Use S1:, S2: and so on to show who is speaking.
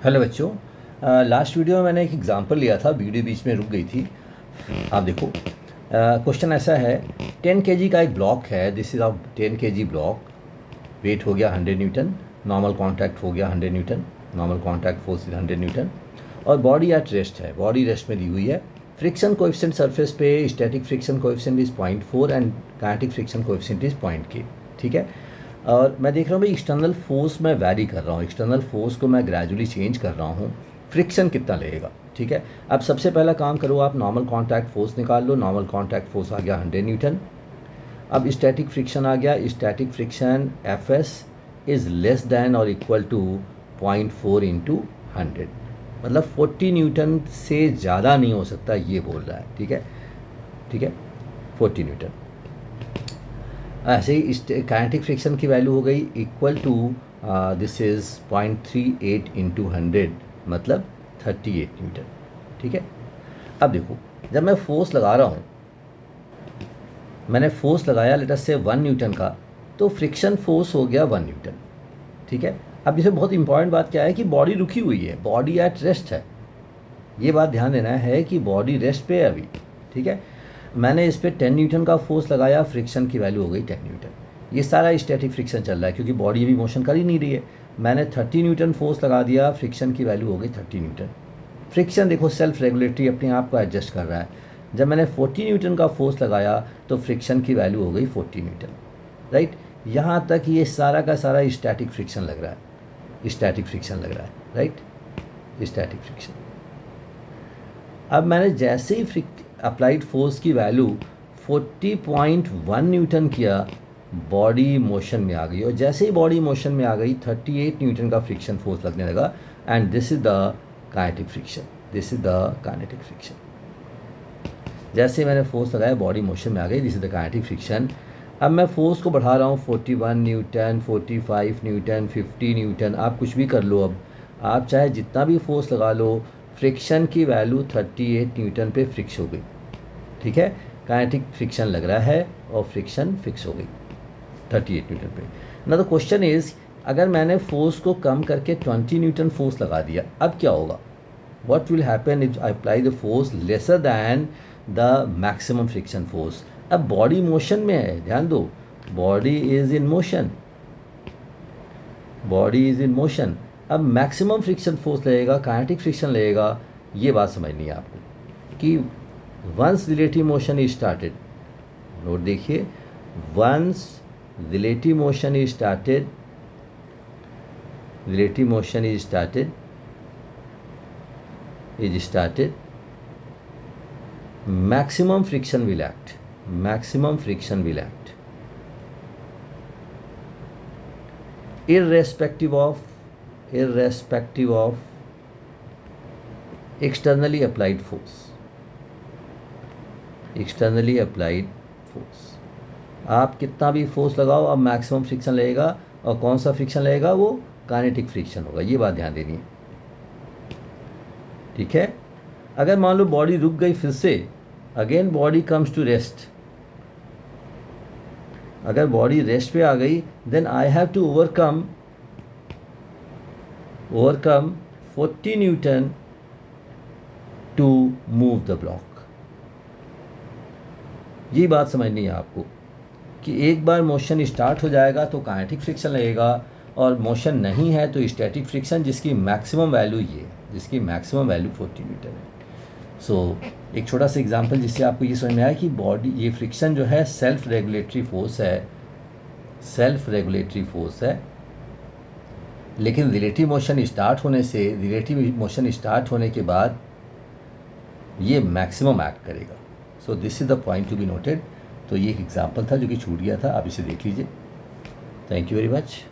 S1: Hello बच्चों। Last video में मैंने एक एग्जांपल लिया था, वीडियो बीच में रुक गई थी। आप देखो, क्वेश्चन ऐसा है, 10 kg का एक ब्लॉक है। This is of 10 kg block. Weight हो गया 100 न्यूटन, नॉर्मल कॉन्टैक्ट हो गया 100 newton, normal contact force is 100 newton, और बॉडी एट रेस्ट है, बॉडी रेस्ट में दी हुई है। फ्रिक्शन कोएफिशिएंट सरफेस पे static friction coefficient is 0.4 and kinetic friction coefficient is 0.k। ठीक है। और मैं देख रहा हूँ भाई, एक्सटर्नल फोर्स मैं वैरी कर रहा हूँ, एक्सटर्नल फोर्स को मैं ग्रेजुअली चेंज कर रहा हूँ। फ्रिक्शन कितना लगेगा? ठीक है। अब सबसे पहला काम करो, आप नॉर्मल कॉन्टैक्ट फोर्स निकाल लो। नॉर्मल कॉन्टैक्ट फोर्स आ गया 100 न्यूटन। अब स्टैटिक फ्रिक्शन आ गया। Static friction F S is less than और इक्वल टू 0.4 इंटू 100, मतलब 40 न्यूटन से ज़्यादा नहीं हो सकता, ये बोल रहा है। ठीक है, ठीक है, 40 न्यूटन। ऐसे ही काइनेटिक फ्रिक्शन की वैल्यू हो गई equal to this is 0.38 into 100, मतलब 38 न्यूटन। ठीक है। अब देखो, जब मैं फोर्स लगा रहा हूँ, मैंने फोर्स लगाया लेट अस से 1 न्यूटन का, तो फ्रिक्शन फोर्स हो गया 1 न्यूटन। ठीक है। अब इसमें बहुत इंपॉर्टेंट बात क्या है कि बॉडी रुकी हुई है, बॉडी एट रेस्ट है। ये बात ध्यान देना है कि बॉडी रेस्ट पे है अभी। ठीक है। मैंने इस पर 10 न्यूटन का फोर्स लगाया, फ्रिक्शन की वैल्यू हो गई 10 न्यूटन। ये सारा स्टैटिक फ्रिक्शन चल रहा है क्योंकि बॉडी अभी मोशन कर ही नहीं रही है। मैंने 30 न्यूटन फोर्स लगा दिया, फ्रिक्शन की वैल्यू हो गई 30 न्यूटन। फ्रिक्शन देखो सेल्फ रेगुलेटरी, अपने आप को एडजस्ट कर रहा है। जब मैंने 40 न्यूटन का फोर्स लगाया तो फ्रिक्शन की वैल्यू हो गई 40 न्यूटन। राइट। यहाँ तक ये सारा का सारा स्टैटिक फ्रिक्शन लग रहा है, स्टैटिक फ्रिक्शन लग रहा है। Right, static friction. अब मैंने जैसे ही अप्लाइड फोर्स की वैल्यू 40.1 न्यूटन किया, बॉडी मोशन में आ गई, और जैसे ही बॉडी मोशन में आ गई 38 न्यूटन का फ्रिक्शन फोर्स लगने लगा। And this is the kinetic friction, this is the kinetic friction. जैसे मैंने फोर्स लगाया, बॉडी मोशन में आ गई, this is the kinetic friction. अब मैं फोर्स को बढ़ा रहा हूँ, 41 न्यूटन, 45 न्यूटन, 50 न्यूटन, आप कुछ भी कर लो। अब आप चाहे जितना भी फोर्स लगा लो, फ्रिक्शन की वैल्यू 38 न्यूटन पे फिक्स हो गई। ठीक है, काइनेटिक फ्रिक्शन लग रहा है और फ्रिक्शन फिक्स हो गई 38 न्यूटन पे। ना द क्वेश्चन इज, अगर मैंने फोर्स को कम करके 20 न्यूटन फोर्स लगा दिया, अब क्या होगा? What will happen if I apply the force lesser than the maximum friction force? अब बॉडी मोशन में है, ध्यान दो, body is in motion, body is in motion. अब मैक्सिमम फ्रिक्शन फोर्स लगेगा, काइनेटिक फ्रिक्शन लगेगा। ये बात समझनी है आपको कि once relative motion is started, note देखिए, once relative motion is started, relative motion is started, maximum friction will act, maximum friction will act irrespective of externally applied force, externally applied force। आप कितना भी force लगाओ, अब maximum friction लगेगा, और कौन सा फ्रिक्शन लगेगा? वो काइनेटिक फ्रिक्शन होगा। ये बात ध्यान देनी है। ठीक है। अगर मान लो बॉडी रुक गई, फिर से again body comes to rest, अगर बॉडी रेस्ट पे आ गई, then I have to overcome 40 newton to move the block. ये बात समझनी है आपको कि एक बार मोशन स्टार्ट हो जाएगा तो काइनेटिक फ्रिक्शन लगेगा, और मोशन नहीं है तो स्टैटिक फ्रिक्शन, जिसकी मैक्सिमम वैल्यू ये है, जिसकी मैक्सिमम वैल्यू 40 न्यूटन है। सो एक छोटा सा एग्जांपल जिससे आपको ये समझ में आया कि बॉडी, ये फ्रिक्शन जो है सेल्फ रेगुलेटरी फोर्स है, सेल्फ रेगुलेटरी फोर्स है, लेकिन रिलेटिव मोशन स्टार्ट होने से, रिलेटिव मोशन स्टार्ट होने के बाद ये मैक्सिमम एक्ट करेगा। So this is the point to be noted. तो ये एक एग्जांपल था जो कि छूट गया था, आप इसे देख लीजिए। Thank you very much.